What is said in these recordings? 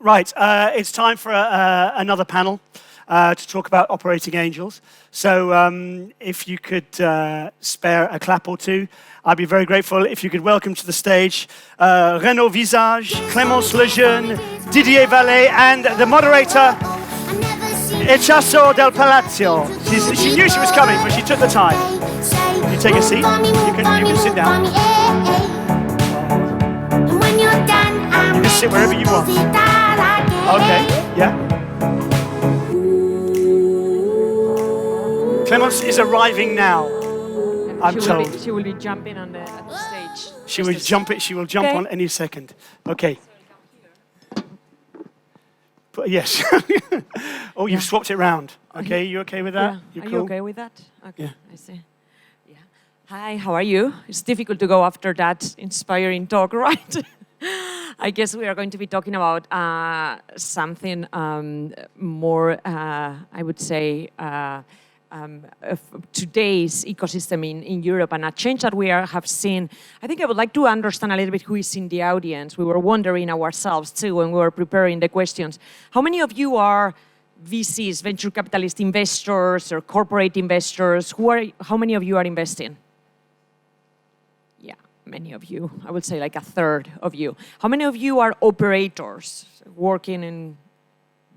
Right, it's time for another panel to talk about operating angels. So if you could spare a clap or two, I'd be very grateful if you could welcome to the stage Renaud Visage, Clémence Lejeune, Didier Valet, and the moderator, Itxaso del Palacio. She knew she was coming, but she took the time. You take a seat. You can sit down. You can sit wherever you want. Okay, yeah. Clémence is arriving now, I'm told. She will be jumping on at the stage. She will jump on any second. Okay. But yes. Oh, you've swapped it round. Okay, you okay with that? Yeah. Cool? You okay with that? Okay, yeah. I see. Yeah. Hi, how are you? It's difficult to go after that inspiring talk, right? I guess we are going to be talking about something more, I would say, of today's ecosystem in Europe and a change that we have seen. I think I would like to understand a little bit who is in the audience. We were wondering ourselves too when we were preparing the questions. How many of you are VCs, venture capitalist investors or corporate investors? How many of you are investing? Many of you, I would say like a third of you. How many of you are operators working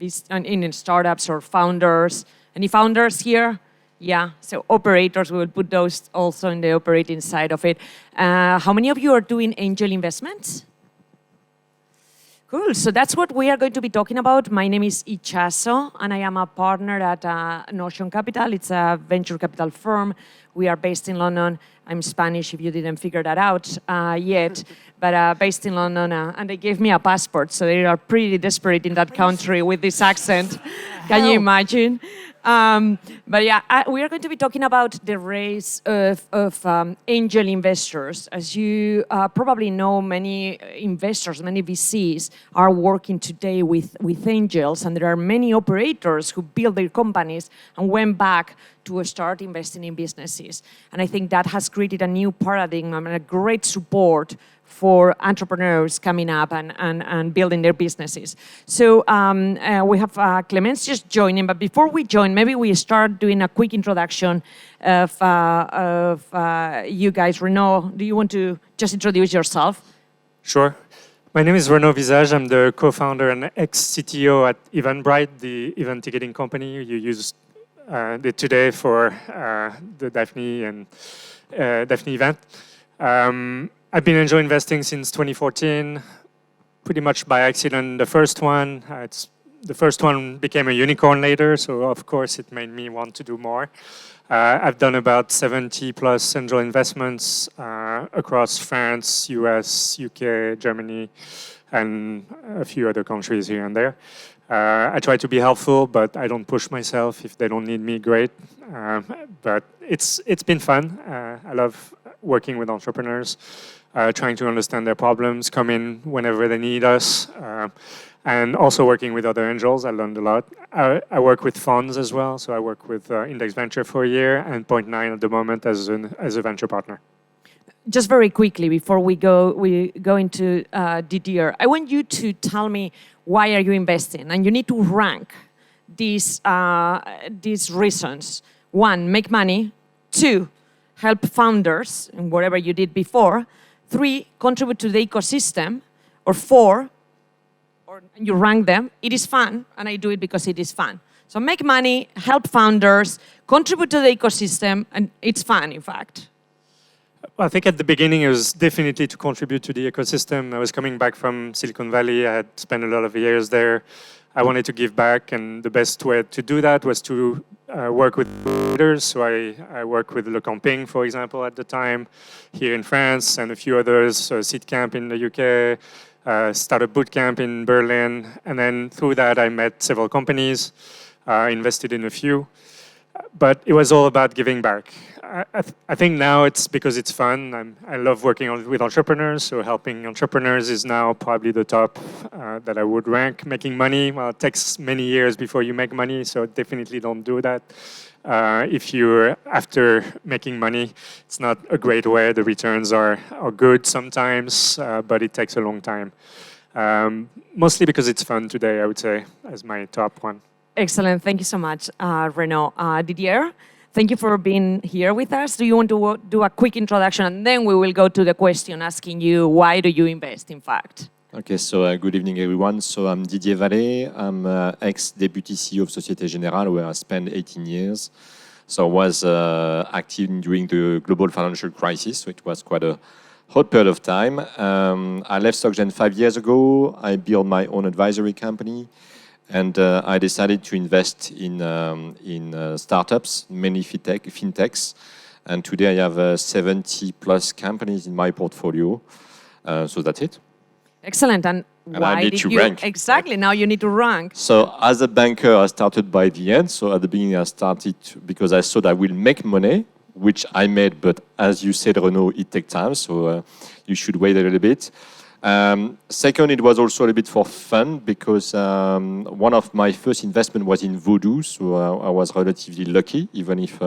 in startups or founders? Any founders here? Yeah, so operators, we will put those also in the operating side of it. How many of you are doing angel investments? Cool, so that's what we are going to be talking about. My name is Itxaso, and I am a partner at Notion Capital. It's a venture capital firm. We are based in London. I'm Spanish, if you didn't figure that out yet, but based in London, and they gave me a passport, so they are pretty desperate in that country with this accent. Can you imagine? But yeah, we are going to be talking about the raise of angel investors. As you probably know, many investors, many VCs are working today with angels, and there are many operators who built their companies and went back to start investing in businesses. And I think that has created a new paradigm and a great support for entrepreneurs coming up and building their businesses. So we have Clémence just joining, but before we join, maybe we start doing a quick introduction of you guys. Renaud, do you want to just introduce yourself? Sure. My name is Renaud Visage. I'm the co-founder and ex-CTO at Eventbrite, the event ticketing company you used today for the Daphne event. I've been angel investing since 2014, pretty much by accident. The first one became a unicorn later, so of course it made me want to do more. I've done about 70 plus angel investments across France, US, UK, Germany, and a few other countries here and there. I try to be helpful, but I don't push myself. If they don't need me, great. But it's been fun. I love working with entrepreneurs, trying to understand their problems, come in whenever they need us, and also working with other angels. I learned a lot. I work with funds as well, so I work with Index Venture for a year and Point9 at the moment as a venture partner. Just very quickly before we go into Didier, I want you to tell me why are you investing, and you need to rank these reasons. 1, make money. 2, help founders in whatever you did before. 3, contribute to the ecosystem. Or 4, or you rank them, it is fun, and I do it because it is fun. So make money, help founders, contribute to the ecosystem, and it's fun, in fact. I think at the beginning it was definitely to contribute to the ecosystem. I was coming back from Silicon Valley. I had spent a lot of years there. I wanted to give back, and the best way to do that was to work with leaders. So I worked with Le Camping, for example, at the time, here in France, and a few others, Seed Camp in the UK, Startup Bootcamp in Berlin. And then through that, I met several companies, invested in a few. But it was all about giving back. I think now it's because it's fun. I love working with entrepreneurs, so helping entrepreneurs is now probably the top that I would rank. Making money, well, it takes many years before you make money, so definitely don't do that. If you're after making money, it's not a great way. The returns are good sometimes, but it takes a long time. Mostly because it's fun today, I would say, as my top one. Excellent. Thank you so much, Renaud. Didier, thank you for being here with us. Do you want to do a quick introduction, and then we will go to the question asking you, why do you invest, in fact? Okay, so good evening, everyone. So I'm Didier Valet. I'm ex-deputy CEO of Société Générale, where I spent 18 years. So I was active during the global financial crisis, so it was quite a hot period of time. I left SocGen 5 years ago. I built my own advisory company, and I decided to invest in startups, mainly fintechs. And today I have 70 plus companies in my portfolio. So that's it. Excellent. And why I need did to you rank. Exactly? Now you need to rank. So as a banker, I started by the end. So at the beginning, I started because I thought I will make money, which I made. But as you said, Renaud, it takes time. So you should wait a little bit. Second, it was also a little bit for fun because one of my first investment was in Voodoo. So I was relatively lucky, even if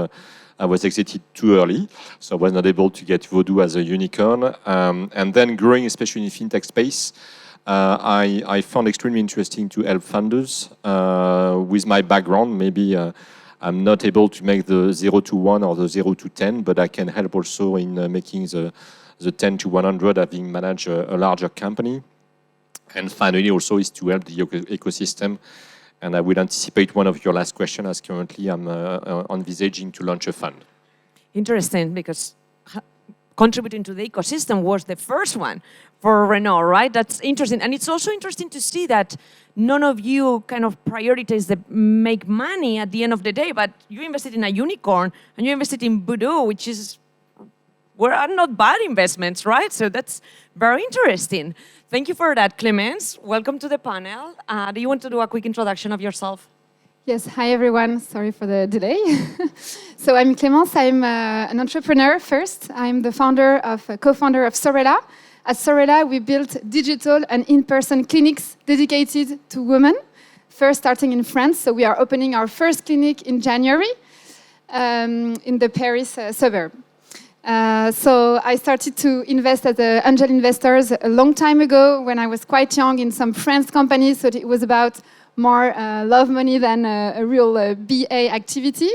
I was exited too early. So I was not able to get Voodoo as a unicorn. And then growing, especially in the fintech space, I found extremely interesting to help funders. With my background, maybe I'm not able to make the 0 to 1 or the 0 to 10, but I can help also in making the 10 to 100, having managed a larger company. And finally, also is to help the ecosystem. And I will anticipate one of your last questions, as currently I'm envisaging to launch a fund. Interesting, because contributing to the ecosystem was the first one for Renaud, right? That's interesting. And it's also interesting to see that none of you kind of prioritize the make money at the end of the day, but you invested in a unicorn and you invested in Voodoo, which are not bad investments, right? So that's very interesting. Thank you for that, Clemence. Welcome to the panel. Do you want to do a quick introduction of yourself? Yes, hi everyone. Sorry for the delay. So I'm Clemence. I'm an entrepreneur first. I'm the co-founder of Sorella. At Sorella, we built digital and in-person clinics dedicated to women, first starting in France. So we are opening our first clinic in January in the Paris suburb. So I started to invest as an angel investor a long time ago when I was quite young in some French companies. So it was about more love money than a real BA activity,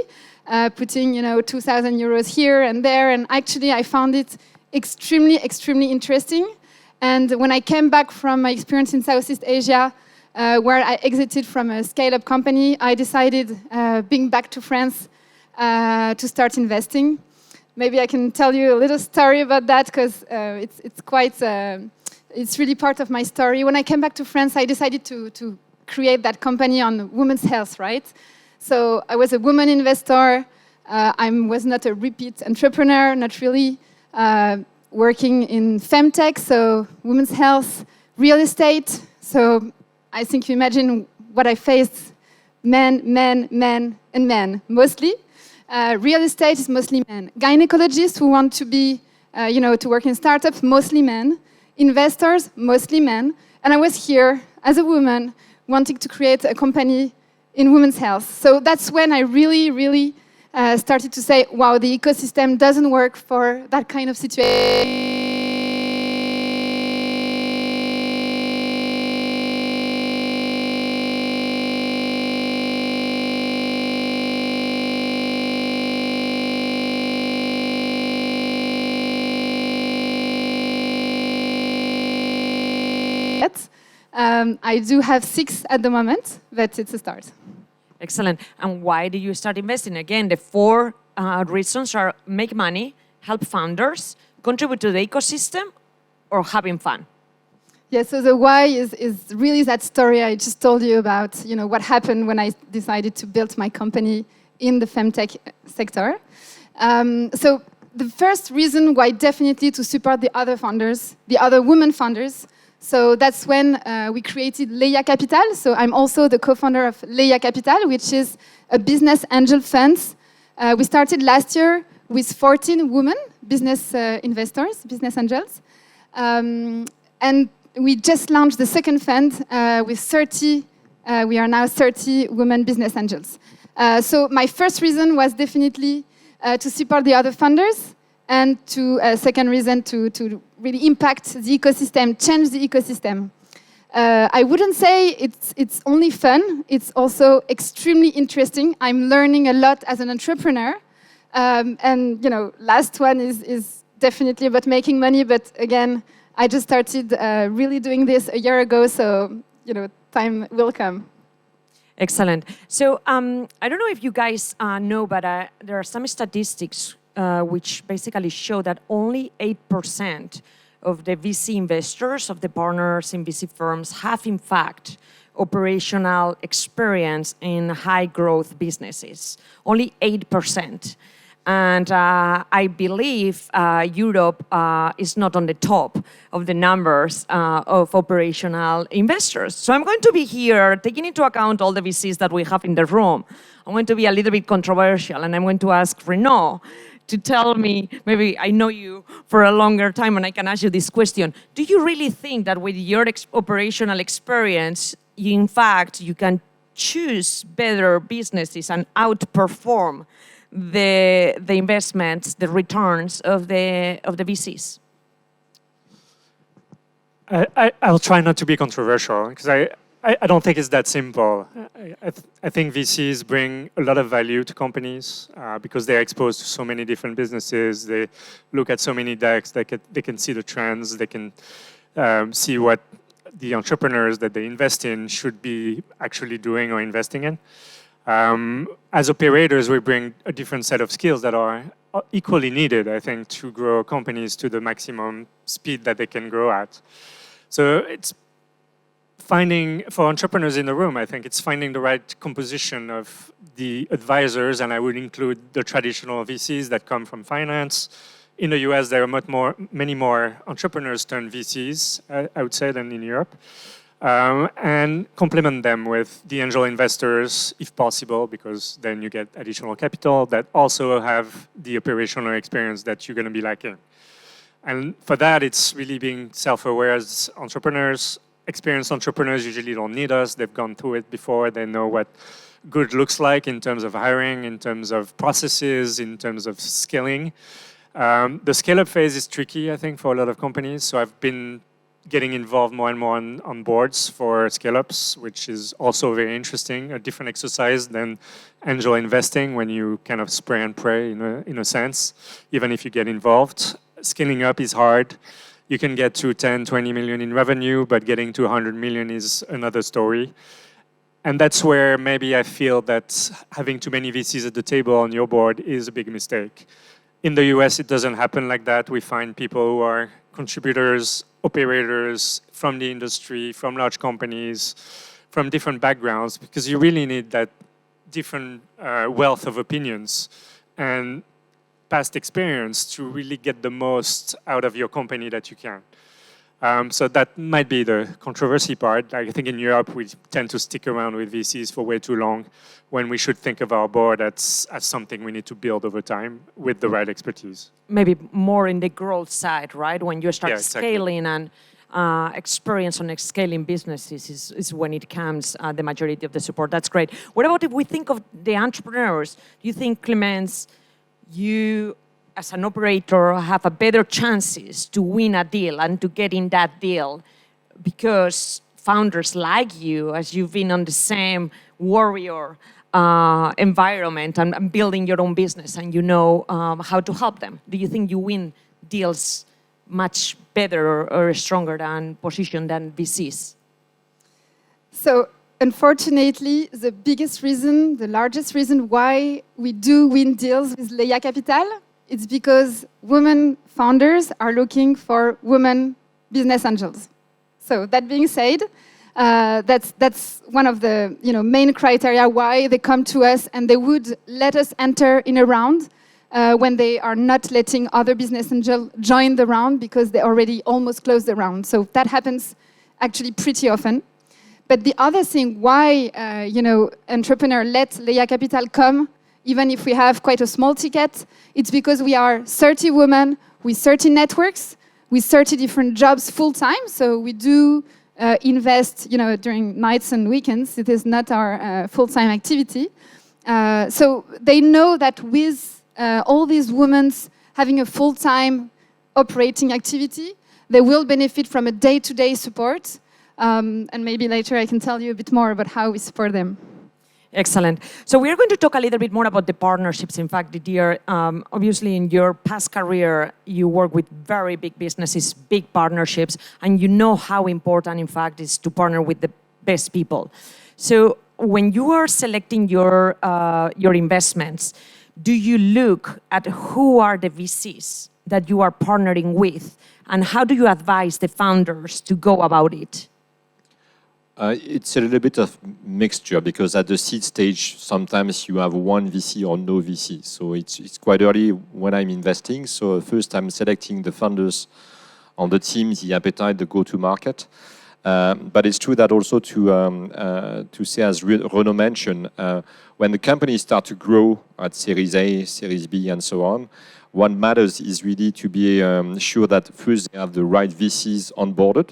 putting 2,000 euros here and there. And actually, I found it extremely, extremely interesting. And when I came back from my experience in Southeast Asia, where I exited from a scale-up company, I decided, being back to France, to start investing. Maybe I can tell you a little story about that because it's really part of my story. When I came back to France, I decided to create that company on women's health, right? So I was a woman investor. I was not a repeat entrepreneur, not really working in femtech, so women's health, real estate. So I think you imagine what I faced, men, and men, mostly. Real estate is mostly men. Gynecologists who want to be, to work in startups, mostly men. Investors, mostly men. And I was here as a woman wanting to create a company in women's health. So that's when I really, really started to say, wow, the ecosystem doesn't work for that kind of situation. I do have 6 at the moment, but it's a start. Excellent. And why did you start investing? Again, the 4 reasons are make money, help founders, contribute to the ecosystem, or having fun. Yeah, so the why is really that story I just told you about, what happened when I decided to build my company in the femtech sector. So the first reason why definitely to support the other founders, the other women founders. So that's when we created Leia Capital. So I'm also the co-founder of Leia Capital, which is a business angel fund. We started last year with 14 women, business investors, business angels. And we just launched the second fund with 30, we are now 30 women business angels. So my first reason was definitely to support the other funders, and second reason to really impact the ecosystem, change the ecosystem. I wouldn't say it's only fun. It's also extremely interesting. I'm learning a lot as an entrepreneur. And last one is definitely about making money. But again, I just started really doing this a year ago. So time will come. Excellent. So I don't know if you guys know, but there are some statistics which basically show that only 8% of the VC investors, of the partners in VC firms, have in fact operational experience in high growth businesses. Only 8%. And I believe Europe is not on the top of the numbers of operational investors. So I'm going to be here taking into account all the VCs that we have in the room. I'm going to be a little bit controversial, and I'm going to ask Renaud to tell me, maybe I know you for a longer time and I can ask you this question. Do you really think that with your operational experience, in fact, you can choose better businesses and outperform the investments, the returns of the VCs? I'll try not to be controversial because I don't think it's that simple. I think VCs bring a lot of value to companies because they're exposed to so many different businesses. They look at so many decks. They can see the trends. They can see what the entrepreneurs that they invest in should be actually doing or investing in. As operators, we bring a different set of skills that are equally needed, I think, to grow companies to the maximum speed that they can grow at. So it's finding, for entrepreneurs in the room, I think it's finding the right composition of the advisors, and I would include the traditional VCs that come from finance. In the US, there are many more entrepreneurs turned VCs, I would say, than in Europe. And complement them with the angel investors, if possible, because then you get additional capital that also have the operational experience that you're going to be lacking. And for that, it's really being self-aware as entrepreneurs. Experienced entrepreneurs usually don't need us. They've gone through it before. They know what good looks like in terms of hiring, in terms of processes, in terms of scaling. The scale-up phase is tricky, I think, for a lot of companies. So I've been getting involved more and more on boards for scale-ups, which is also very interesting, a different exercise than angel investing when you kind of spray and pray in a sense, even if you get involved. Scaling up is hard. You can get to 10, 20 million in revenue, but getting to 100 million is another story. And that's where maybe I feel that having too many VCs at the table on your board is a big mistake. In the US, it doesn't happen like that. We find people who are contributors, operators from the industry, from large companies, from different backgrounds, because you really need that different wealth of opinions and past experience to really get the most out of your company that you can. So that might be the controversy part. I think in Europe, we tend to stick around with VCs for way too long when we should think of our board as something we need to build over time with the right expertise. Maybe more in the growth side, right? When you start exactly. scaling and experience on scaling businesses is when it comes the majority of the support. That's great. What about if we think of the entrepreneurs? Do you think, Clemence, you as an operator have a better chances to win a deal and to get in that deal because founders like you, as you've been on the same warrior environment and building your own business and you know how to help them? Do you think you win deals much better or stronger than position than VCs? So unfortunately, the biggest reason, the largest reason why we do win deals with Leia Capital, it's because women founders are looking for women business angels. So that being said, that's one of the main criteria why they come to us and they would let us enter in a round when they are not letting other business angels join the round because they already almost closed the round. So that happens actually pretty often. But the other thing why entrepreneur let Leia Capital come, even if we have quite a small ticket, it's because we are 30 women with 30 networks, with 30 different jobs full time. So we do invest, during nights and weekends. It is not our full-time activity. So they know that with all these women having a full-time operating activity, they will benefit from a day-to-day support. And maybe later I can tell you a bit more about how we support them. Excellent. So we are going to talk a little bit more about the partnerships. In fact, Didier, obviously in your past career, you work with very big businesses, big partnerships, and you know how important, in fact, is to partner with the best people. So when you are selecting your investments, do you look at who are the VCs that you are partnering with, and how do you advise the founders to go about it? It's a little bit of mixture because at the seed stage, sometimes you have one VC or no VC. So it's quite early when I'm investing. So first I'm selecting the funders on the team, the appetite, the go-to-market. But it's true that also to say, as Renaud mentioned, when the companies start to grow at Series A, Series B, and so on, what matters is really to be sure that first they have the right VCs onboarded.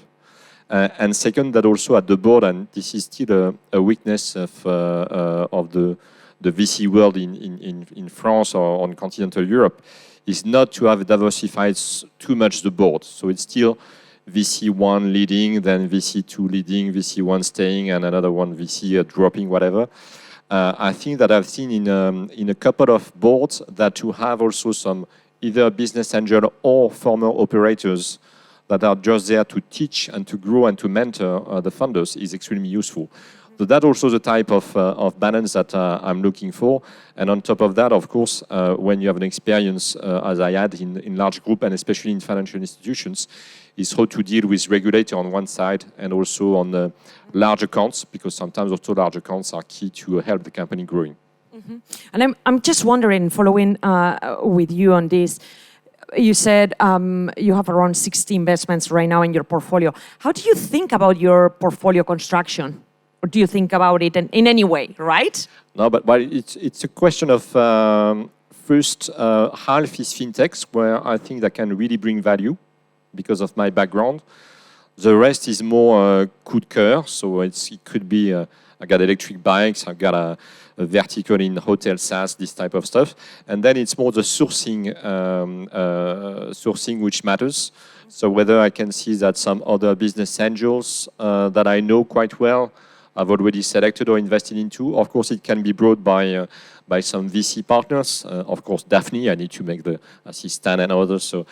And second, that also at the board, and this is still a weakness of the VC world in France or on continental Europe, is not to have diversified too much the board. So it's still VC1 leading, then VC2 leading, VC1 staying, and another one VC dropping, whatever. I think that I've seen in a couple of boards that to have also some either business angel or former operators that are just there to teach and to grow and to mentor the funders is extremely useful. So that's also the type of balance that I'm looking for. And on top of that, of course, when you have an experience, as I had in large group and especially in financial institutions, is how to deal with regulator on one side and also on the large accounts, because sometimes also large accounts are key to help the company growing. Mm-hmm. And I'm just wondering, following with you on this, you said you have around 60 investments right now in your portfolio. How do you think about your portfolio construction? Or do you think about it in any way, right? No, but it's a question of first half is fintechs, where I think that can really bring value because of my background. The rest is more coup de cœur, so it could be I got electric bikes, I got a vertical in hotel SaaS, this type of stuff. And then it's more the sourcing which matters. So whether I can see that some other business angels that I know quite well, I've already selected or invested into. Of course, it can be brought by some VC partners. Of course, Daphne, I need to make the assistant and others. So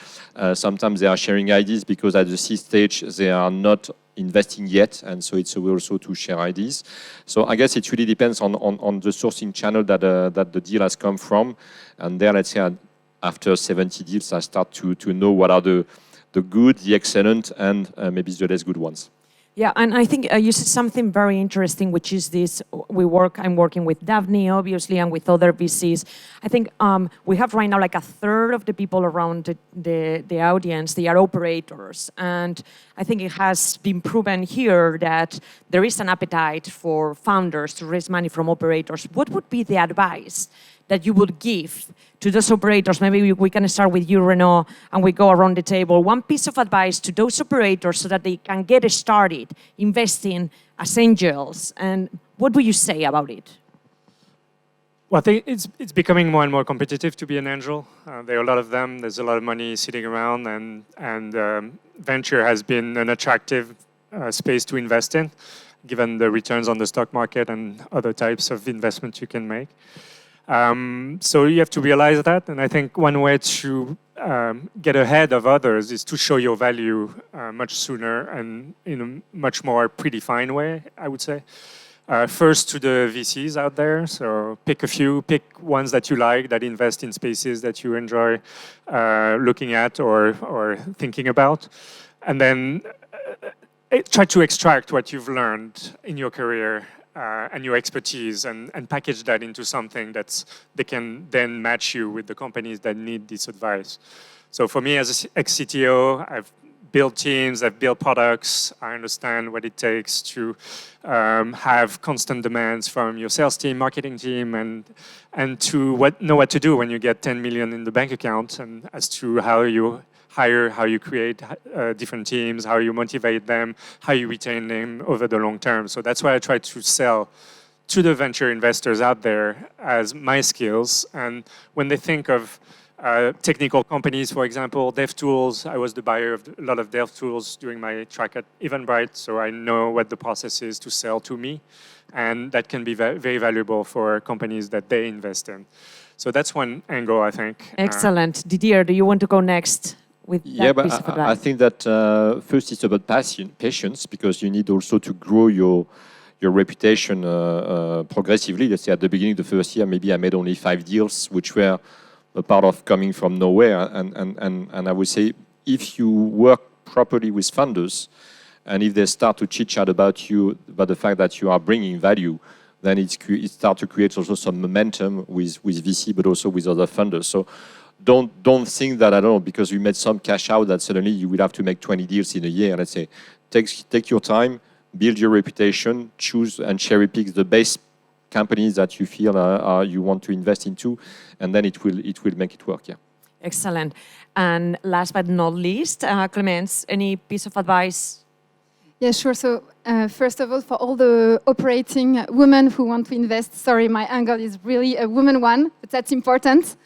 sometimes they are sharing ideas because at the seed stage, they are not investing yet, and so it's a way also to share ideas. So I guess it really depends on the sourcing channel that the deal has come from. And there, let's say, after 70 deals, I start to know what are the good, the excellent, and maybe the less good ones. Yeah, and I think you said something very interesting, which is this, I'm working with Daphne, obviously, and with other VCs. I think we have right now like a third of the people around the audience, they are operators. And I think it has been proven here that there is an appetite for founders to raise money from operators. What would be the advice that you would give to those operators? Maybe we can start with you, Renaud, and we go around the table. One piece of advice to those operators so that they can get started investing as angels. And what would you say about it? Well, I think it's becoming more and more competitive to be an angel. There are a lot of them. There's a lot of money sitting around, and venture has been an attractive space to invest in, given the returns on the stock market and other types of investments you can make. So you have to realize that, and I think one way to get ahead of others is to show your value much sooner and in a much more predefined way, I would say. First to the VCs out there, so pick ones that you like, that invest in spaces that you enjoy looking at or thinking about, and then try to extract what you've learned in your career and your expertise and package that into something they can then match you with the companies that need this advice. So for me as an ex-CTO, I've built teams, I've built products, I understand what it takes to have constant demands from your sales team, marketing team, and to know what to do when you get 10 million in the bank account, and as to how you hire, how you create different teams, how you motivate them, how you retain them over the long term. So that's why I try to sell to the venture investors out there as my skills. And when they think of technical companies, for example, dev tools. I was the buyer of a lot of dev tools during my track at Eventbrite, so I know what the process is to sell to me, and that can be very valuable for companies that they invest in. So that's one angle, I think. Excellent. Didier, do you want to go next with that piece of advice? I think that first it's about patience, because you need also to grow your reputation progressively. Let's say at the beginning, the first year, maybe I made only 5 deals, which were a part of coming from nowhere. And I would say, if you work properly with funders, and if they start to chit-chat about you, about the fact that you are bringing value, then it starts to create also some momentum with VC, but also with other funders. So don't think that, I don't know, because you made some cash out, that suddenly you will have to make 20 deals in a year. Let's say, take your time, build your reputation, choose and cherry pick the best companies that you feel you want to invest into, and then it will make it work. Yeah. Excellent. And last but not least, Clemence, any piece of advice? Yeah, sure. So first of all, for all the operating women who want to invest, sorry, my angle is really a woman one, but that's important.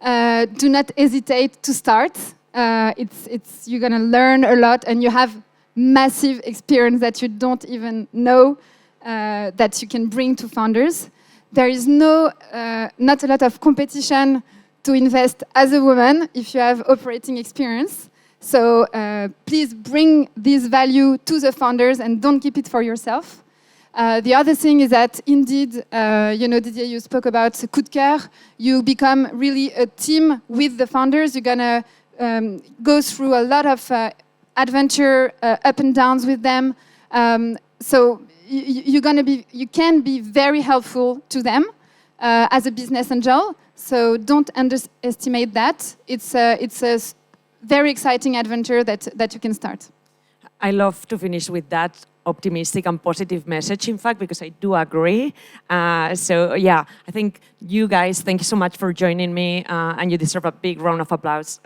Do not hesitate to start. You're gonna learn a lot, and you have massive experience that you don't even know that you can bring to founders. There is not a lot of competition to invest as a woman if you have operating experience. So please bring this value to the founders and don't keep it for yourself. The other thing is that indeed, Didier, you spoke about coup de cœur. You become really a team with the founders. You're gonna go through a lot of adventure, up and downs with them. So you can be very helpful to them as a business angel. So don't underestimate that. It's a very exciting adventure that you can start. I love to finish with that optimistic and positive message, in fact, because I do agree. So yeah, I think you guys, thank you so much for joining me, and you deserve a big round of applause.